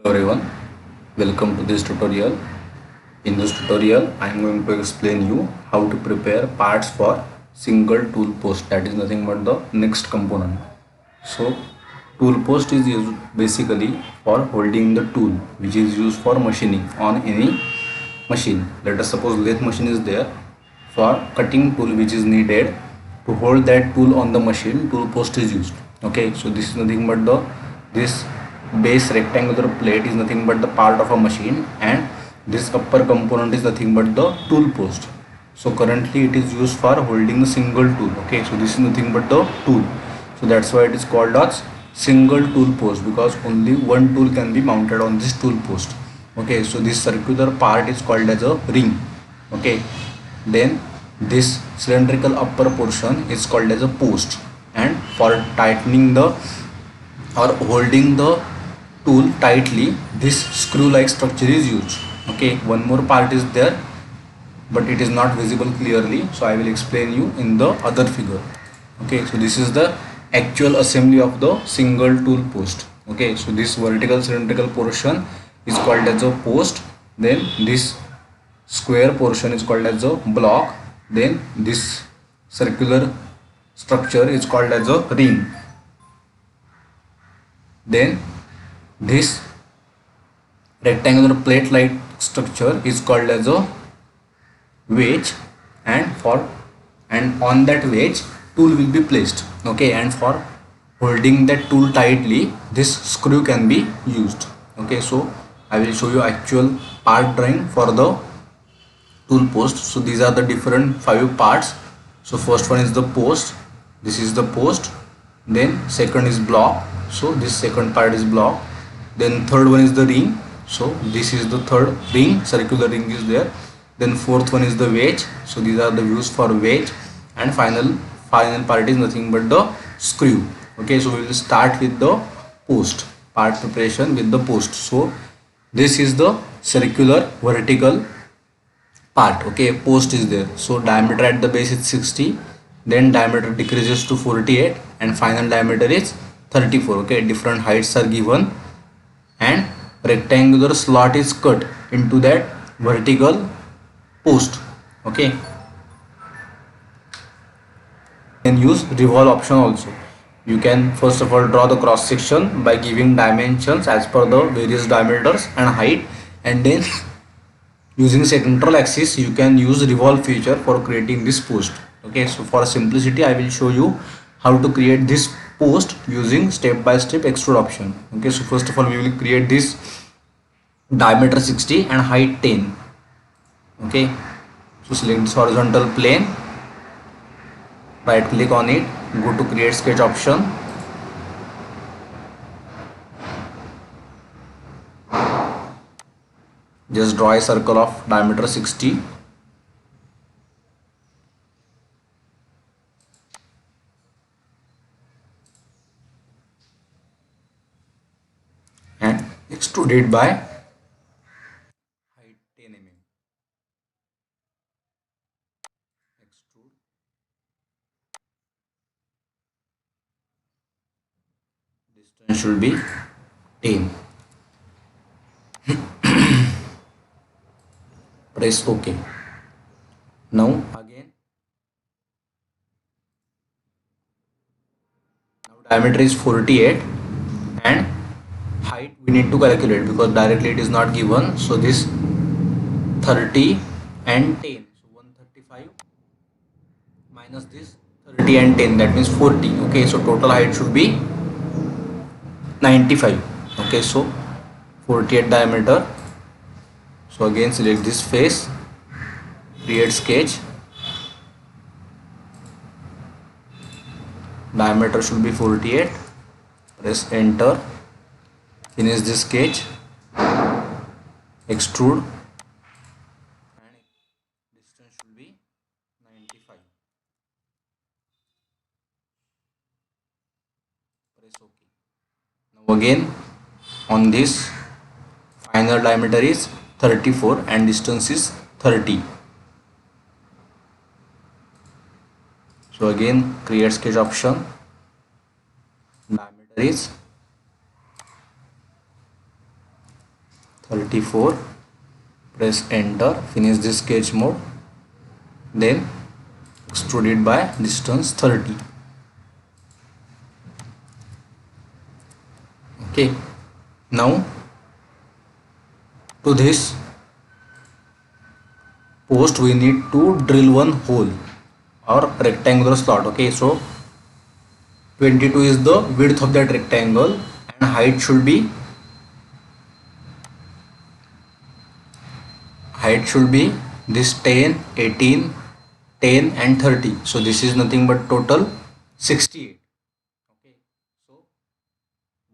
Everyone, welcome to this tutorial. In this tutorial I am going to explain you how to prepare parts for single tool post, that is nothing but the next component. So tool post is used basically for holding the tool which is used for machining on any machine. Let us suppose lathe machine is there. For cutting tool which is needed to hold that tool on the machine, tool post is used. Okay, so this is nothing but this base rectangular plate is nothing but the part of a machine, and this upper component is nothing but the tool post. So currently it is used for holding a single tool. Okay, so this is nothing but the tool, so that's why it is called as single tool post, because only one tool can be mounted on this tool post. Okay, so this circular part is called as a ring. Okay, then this cylindrical upper portion is called as a post, and for tightening the or holding the tool tightly, this screw like structure is used. Okay, one more part is there but it is not visible clearly, so I will explain you in the other figure. Okay, so this is the actual assembly of the single tool post. Okay, so this vertical cylindrical portion is called as a post, then this square portion is called as a block, then this circular structure is called as a ring, then this rectangular plate like structure is called as a wedge, and on that wedge tool will be placed. Okay, and for holding that tool tightly, this screw can be used. Okay, so I will show you actual part drawing for the tool post. So these are the different 5 parts. So first one is the post, this is the post, then second is block, so this second part is block, then third one is the ring, so this is the third ring, circular ring is there, then fourth one is the wedge, so these are the views for wedge, and final part is nothing but the screw. Okay, so we will start with the post part preparation with the post. So this is the circular vertical part. Okay, post is there, so diameter at the base is 60, then diameter decreases to 48, and final diameter is 34. Okay, different heights are given, and rectangular slot is cut into that vertical post. Okay, you can use revolve option also. You can first of all draw the cross section by giving dimensions as per the various diameters and height, and then using central axis you can use revolve feature for creating this post. Okay, so for simplicity I will show you how to create this post using step by step extrude option. Okay, so first of all we will create this diameter 60 and height 10. Okay, so select this horizontal plane, right click on it, go to create sketch option, just draw a circle of diameter 60, and extrude it by height 10 mm. Extrude, distance should be 10. Press OK. Now diameter is 48 and height we need to calculate because directly it is not given. So this 30 and 10, so 135 minus this 30 and 10, that means 40. Okay, so total height should be 95. Okay, so 48 diameter. So again select this face, create sketch, diameter should be 48, press enter, finish this sketch, extrude, and distance should be 95. Press OK. Now again on this final diameter is 34 and distance is 30. So again create sketch option, diameter is 34, press enter, finish this sketch mode, then extrude it by distance 30. Okay, now to this post we need to drill one hole or rectangular slot. Okay, so 22 is the width of that rectangle and height should be this 10, 18, 10 and 30. So this is nothing but total 68. Okay, so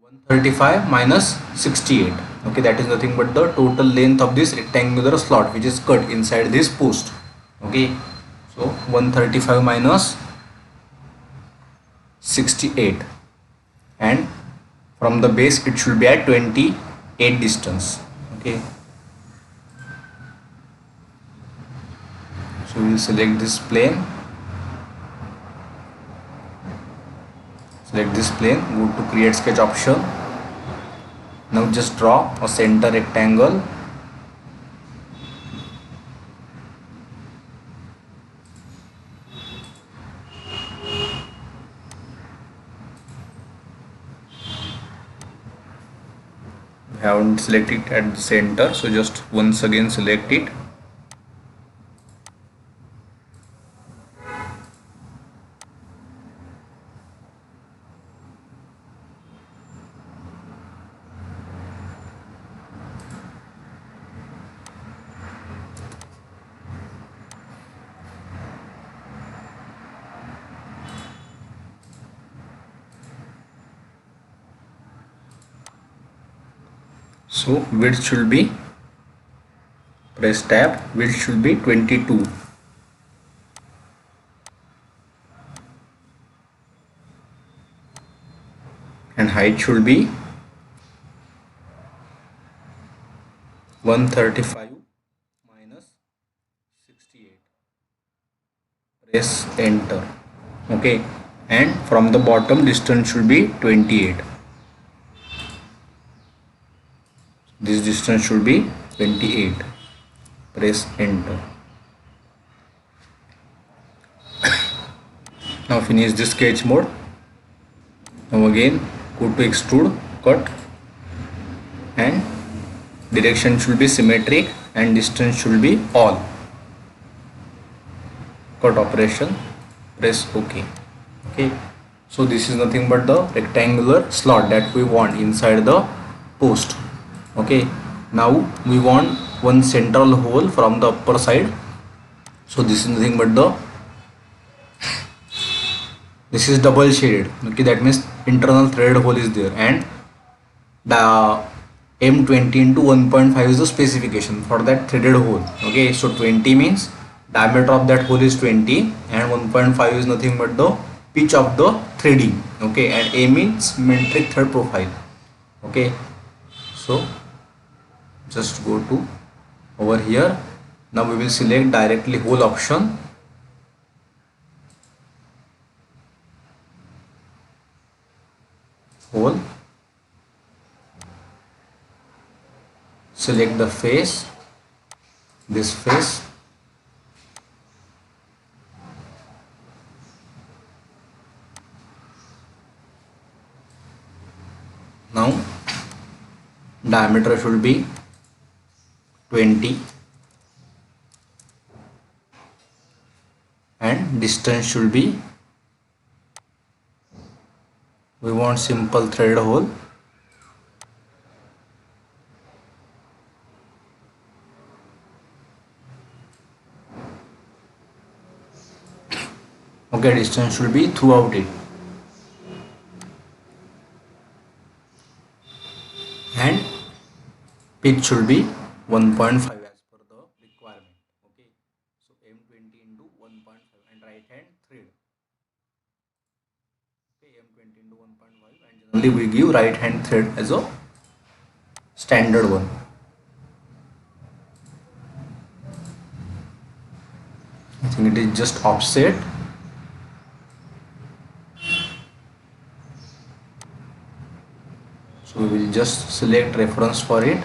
135 minus 68. Okay, that is nothing but the total length of this rectangular slot which is cut inside this post. Okay, so 135 minus 68, and from the base it should be at 28 distance. Okay, so we will select this plane, go to create sketch option. Now just draw a center rectangle. We haven't selected it at the center, so just once again select it. So width should be, press tab, width should be 22 and height should be 135 minus 68. Press enter. Okay, and from the bottom distance should be 28. This distance should be 28. Press enter. Now finish this sketch mode. Now again go to extrude, cut, and direction should be symmetric and distance should be all. Cut operation, press OK. Okay, so this is nothing but the rectangular slot that we want inside the post. Okay, now we want one central hole from the upper side. So this is nothing but this is double shaded. Okay, that means internal threaded hole is there, and the M20 into 1.5 is the specification for that threaded hole. Okay, so 20 means diameter of that hole is 20 and 1.5 is nothing but the pitch of the threading. Okay, and A means metric thread profile. Okay, so just go to over here. Now we will select directly hole option. Hole. Select the face, this face. Now diameter should be 20 and distance should be, we want simple thread hole. Okay, distance should be throughout it, and pitch should be 1.5 as per the requirement. Okay, so M20 into 1.5 and right hand thread. Okay, M20 into 1.5, and generally we give right hand thread as a standard one. I think it is just offset. So we will just select reference for it.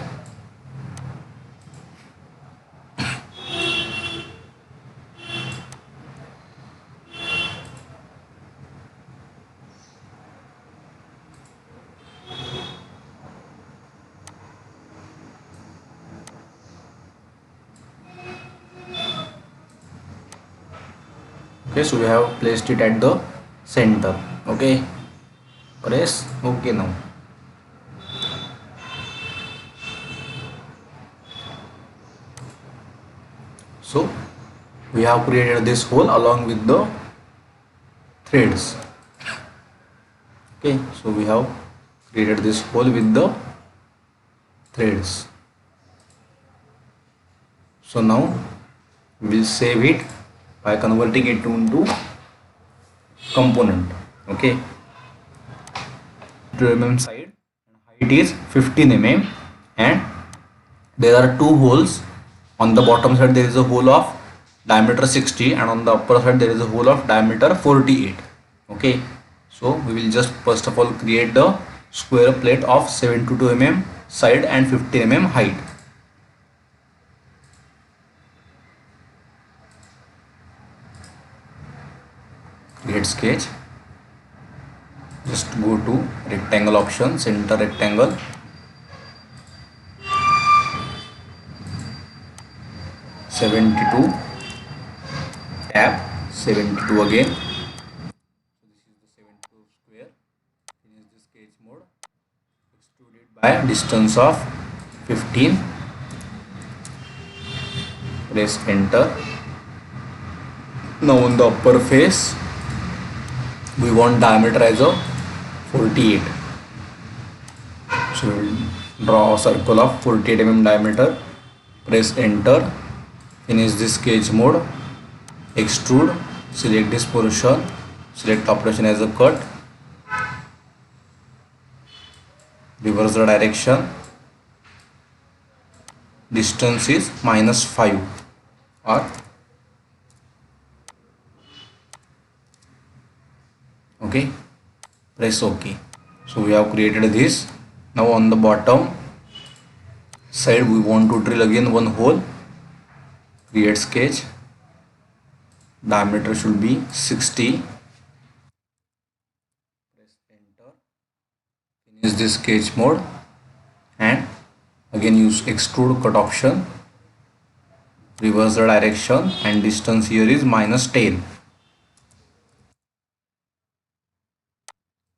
Okay, so we have placed it at the center. Okay, press OK now. So we have created this hole along with the threads. Okay, so we have created this hole with the threads. So now we will save it by converting it into component. Okay, 2 mm side and height is 15 mm, and there are two holes. On the bottom side there is a hole of diameter 60, and on the upper side there is a hole of diameter 48. Okay, so we will just first of all create the square plate of 72 mm side and 50 mm height. Create sketch. Just go to rectangle option, center rectangle, #72, tab 72 again. So this is the 72 square. Finish the sketch mode. Extrude it by distance of 15. Press enter. Now on the upper face we want diameter as a 48. So we will draw a circle of 48 mm diameter. Press enter. Finish the sketch mode. Extrude. Select this portion. Select operation as a cut. Reverse the direction. Distance is -5 or okay. Press OK. So we have created this. Now on the bottom side we want to drill again one hole. Create sketch. Diameter should be 60. Press enter. Finish this sketch mode and again use extrude cut option. Reverse the direction and distance here is -10.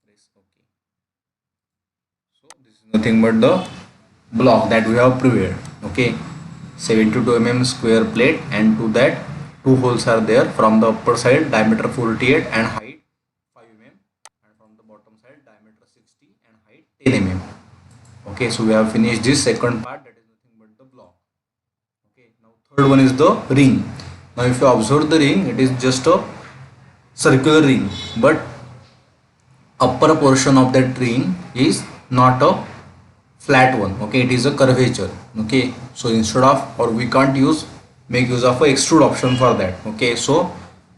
Press OK. So this is nothing but the block that we have prepared. Okay, 72 mm square plate, and to that two holes are there. From the upper side diameter 48 and height 5 mm, and from the bottom side diameter 60 and height 10 mm. Okay, so we have finished this second part, that is nothing but the block. Okay, now third one is the ring. Now if you observe the ring, it is just a circular ring, but upper portion of that ring is not a flat one. Okay, it is a curvature. Okay, so instead of, or we can't make use of a extrude option for that. Okay, so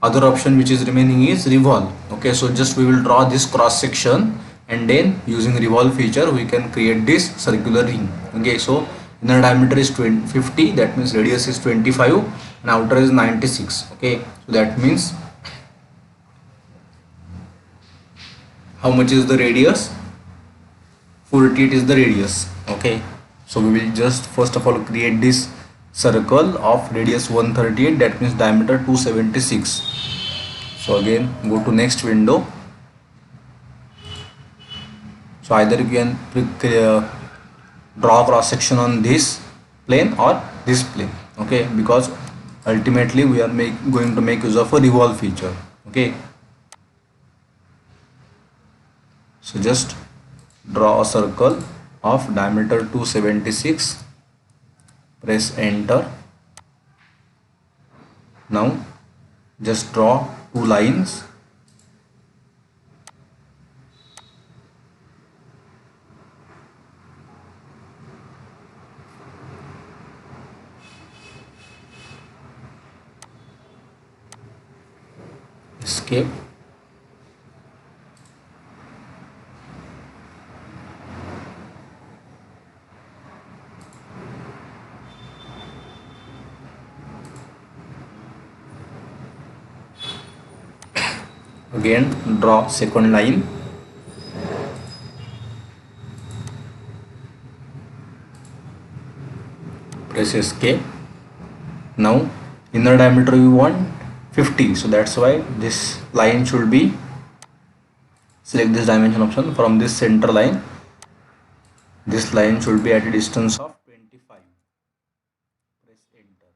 other option which is remaining is revolve. Okay, so just we will draw this cross section, and then using revolve feature we can create this circular ring. Okay, so inner diameter is 50, that means radius is 25 and outer is 96. Okay, so that means how much is the radius? 48 is the radius. Okay, so we will just first of all create this circle of radius 138, that means diameter 276. So again go to next window. So either you can draw cross section on this plane or this plane. Okay, because ultimately we are going to make use of a revolve feature. Okay, so just draw a circle of diameter 276. Press enter. Now just draw two lines. Escape. Again draw second line. Press escape. Now inner diameter we want 50. So that's why this line should be, select this dimension option. From this center line, this line should be at a distance of 25. Press enter.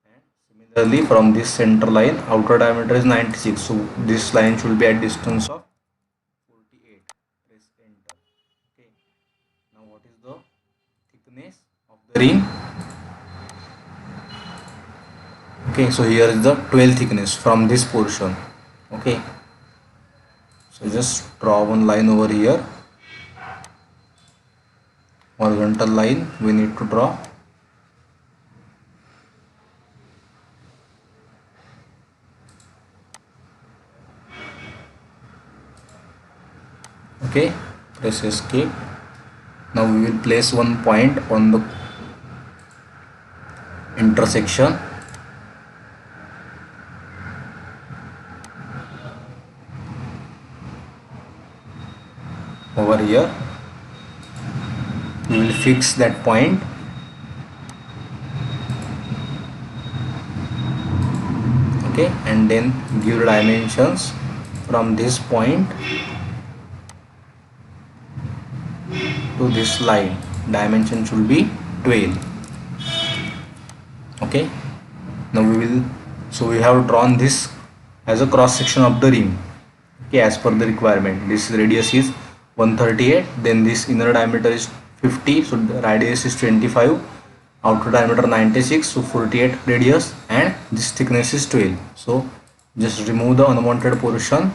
And similarly, from this center line, outer diameter is 96. So this line should be at distance of 48. Press enter. Okay. Now what is the thickness of the ring? Okay, so here is the 12 thickness from this portion. Okay, so just draw one line over here, horizontal line we need to draw. Okay, press escape. Now we will place one point on the intersection. Over here we will fix that point. Okay, and then give dimensions from this point to this line. Dimension should be 12. Okay, now we have drawn this as a cross section of the ring. Okay, as per the requirement, this radius is 138, then this inner diameter is 50, so the radius is 25, outer diameter 96, so 48 radius, and this thickness is 12. So just remove the unwanted portion.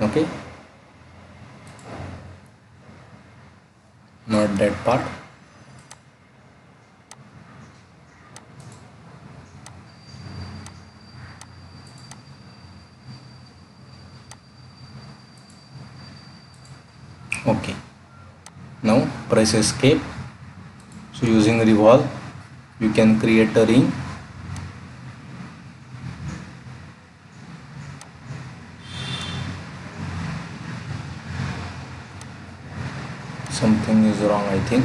Okay, not that part. Okay, now press escape. So using revolve you can create a ring. Something is wrong, I think.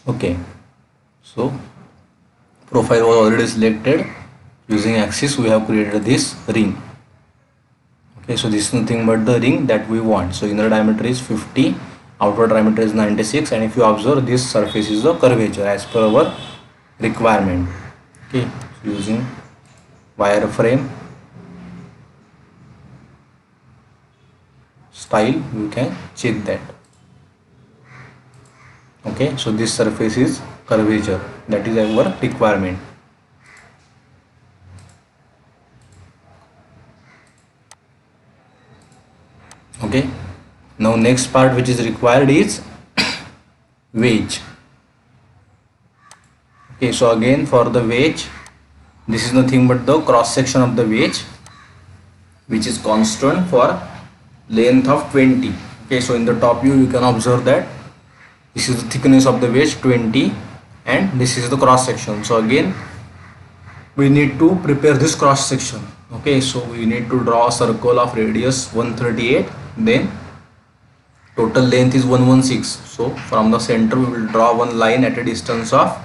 Okay, so profile was already selected. Using axis we have created this ring. Okay, so this is nothing but the ring that we want. So inner diameter is 50, outer diameter is 96, and if you observe, this surface is a curvature as per our requirement. Okay, so using wireframe style you can check that. Okay, so this surface is curvature, that is our requirement. Okay, now next part which is required is wedge. Okay, so again for the wedge, this is nothing but the cross section of the wedge, which is constant for length of 20. Okay, so in the top view you can observe that this is the thickness of the wedge 20, and this is the cross section. So again we need to prepare this cross section. Okay, so we need to draw a circle of radius 138, then total length is 116. So from the center we will draw one line at a distance of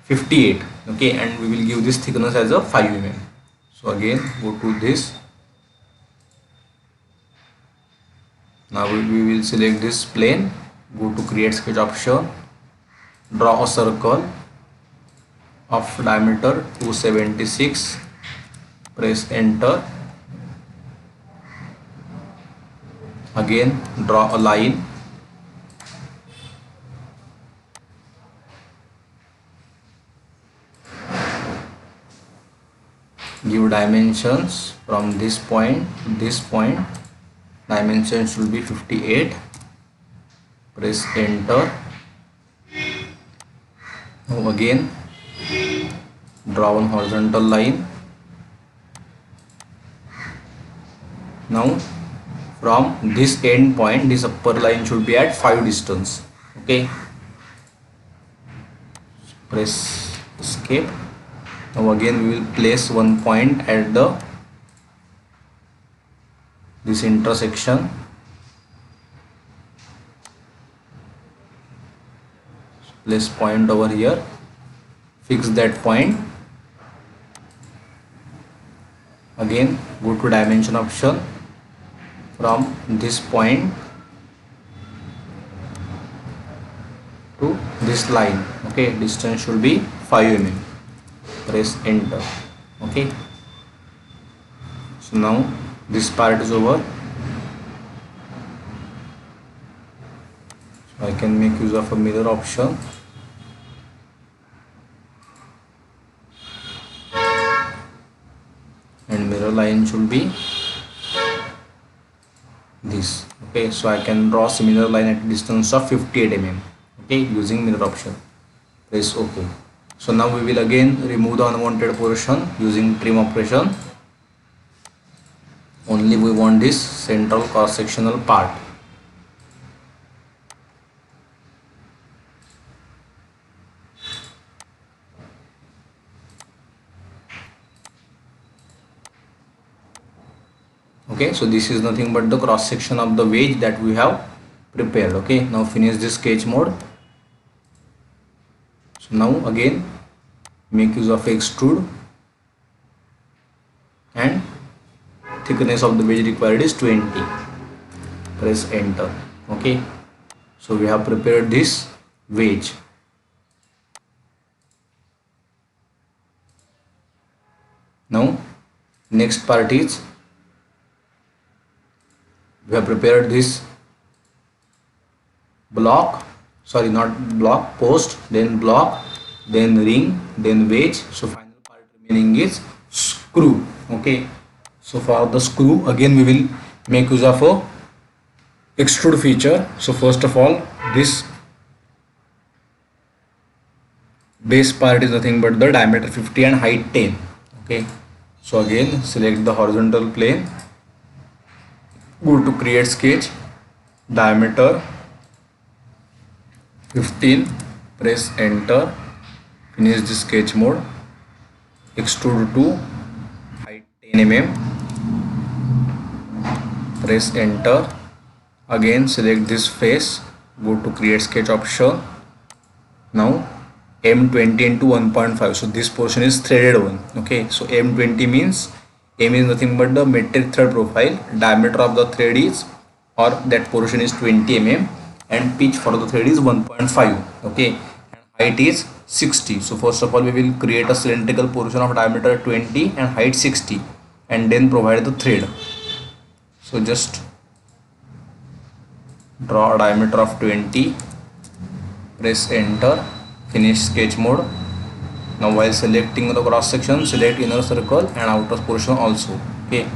58. Okay, and we will give this thickness as a 5 mm. So again go to this. Now we will select this plane, go to create sketch option, draw a circle of diameter 276, press enter. Again draw a line, give dimensions from this point to this point. dimension should be 58. Press enter. Now again draw one horizontal line. Now from this end point, this upper line should be at 5 distance. Okay, press escape. Now again we will place one point at this intersection. Place point over here, fix that point. Again go to dimension option, from this point to this line. Okay, distance should be 5 mm. Press enter. Okay, so now this part is over. So I can make use of a mirror option. And mirror line should be this. Okay, so I can draw similar line at a distance of 58 mm. Okay, using mirror option. Press OK. So now we will again remove the unwanted portion using trim operation. Only we want this central cross sectional part. Okay, so this is nothing but the cross section of the wedge that we have prepared. Okay, now finish this sketch mode. So now again make use of extrude, and thickness of the wedge required is 20. Press enter. Okay, so we have prepared this wedge. Now next part is we have prepared this block, sorry, not block, post, then block, then ring, then wedge. So final part remaining is screw. Okay, so for the screw again we will make use of a extrude feature. So first of all, this base part is nothing but the diameter 50 and height 10. Okay, so again select the horizontal plane, go to create sketch, diameter 15, press enter, finish the sketch mode, extrude to height 10 mm, press enter, again select this face, go to create sketch option. Now M20 into 1.5, so this portion is threaded one. Okay, so M20 means M is nothing but the metric thread profile, diameter of the thread is, or that portion is 20 mm, and pitch for the thread is 1.5. okay, and height is 60. So first of all we will create a cylindrical portion of diameter 20 and height 60, and then provide the thread. So just draw a diameter of 20, press enter, finish sketch mode. Now while selecting the cross section, select inner circle and outer portion also. Okay,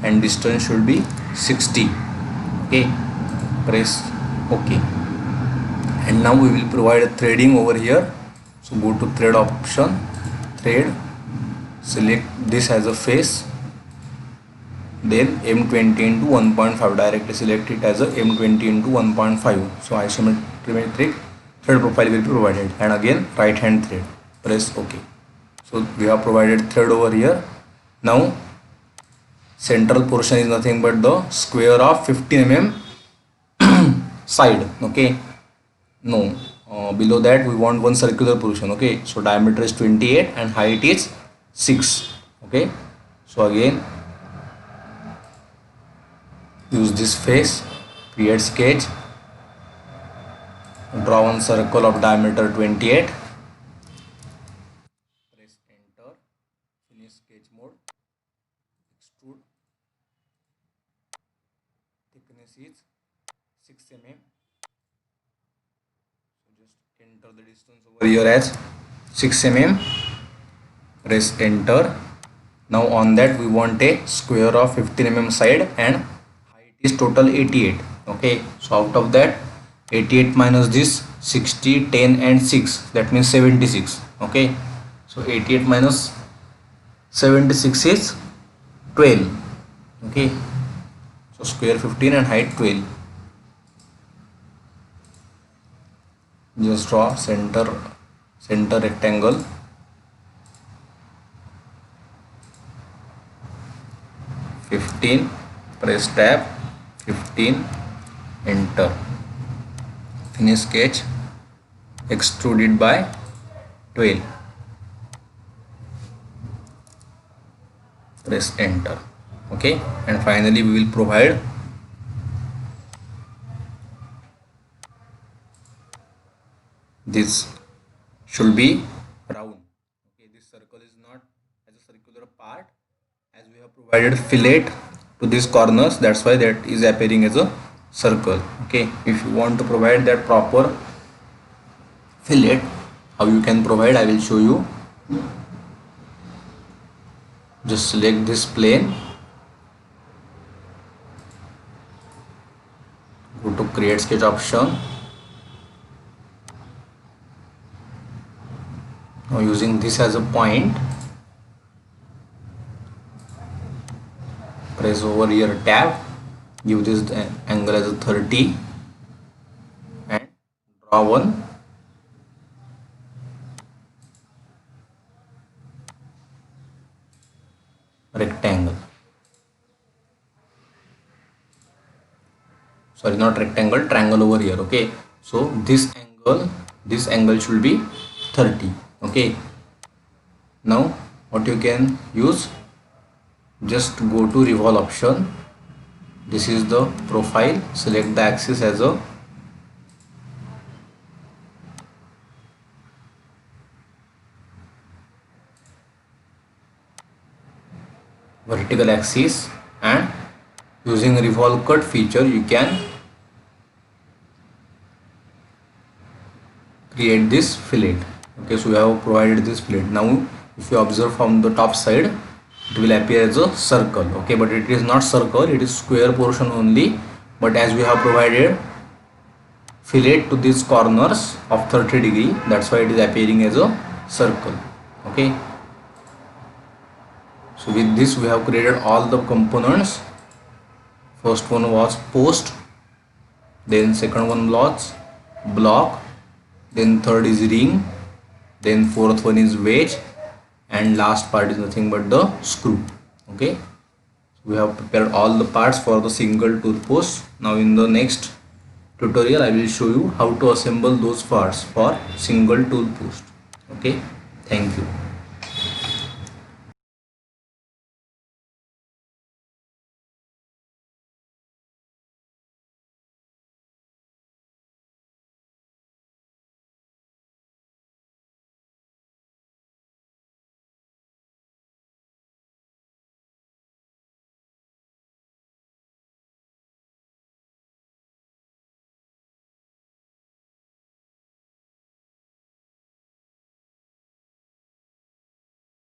and distance should be 60. Okay, press OK. And now we will provide a threading over here. So go to thread option, thread, select this as a face, then M20 into 1.5, directly select it as a M20 into 1.5. So isometric thread profile will be provided, and again right hand thread, press OK. So we have provided thread over here. Now central portion is nothing but the square of 15 mm side. Okay, no, below that we want one circular portion. Okay, so diameter is 28 and height is 6. Okay, so again use this face, create sketch, draw one circle of diameter 28, press enter, finish sketch mode, extrude, thickness is 6 mm. So just enter the distance over here as 6 mm, press enter. Now on that we want a square of 15 mm side and height is total 88. Okay, so out of that 88 minus this 60, 10 and 6, that means 76. Okay, so 88 minus 76 is 12. Okay, so square 15 and height 12. Just draw center rectangle. "15", press tab, 15, enter. Finish sketch, extruded by 12, press enter. Okay, and finally we will provide this should be round. Okay, this circle is not as a circular part, as we have provided fillet to these corners, that's why that is appearing as a circle. Okay, if you want to provide that proper fillet, how you can provide, I will show you. Just select this plane, go to create sketch option. Now using this as a point, press over here tab, give this angle as a 30 and draw one rectangle. Sorry, not rectangle, triangle over here. Okay, so this angle should be 30. Okay, now what you can use, just go to revolve option. This is the profile, select the axis as a vertical axis, and using revolve cut feature you can create this fillet. Okay, so we have provided this fillet. Now if you observe from the top side, it will appear as a circle. Okay, but it is not circle, it is square portion only, but as we have provided fillet to these corners of 30 degree, that's why it is appearing as a circle. Okay, so with this we have created all the components. First one was post, then second one was block, then third is ring, then fourth one is wedge, and last part is nothing but the screw. Okay, so we have prepared all the parts for the single tool post. Now in the next tutorial I will show you how to assemble those parts for single tool post. Okay, thank you.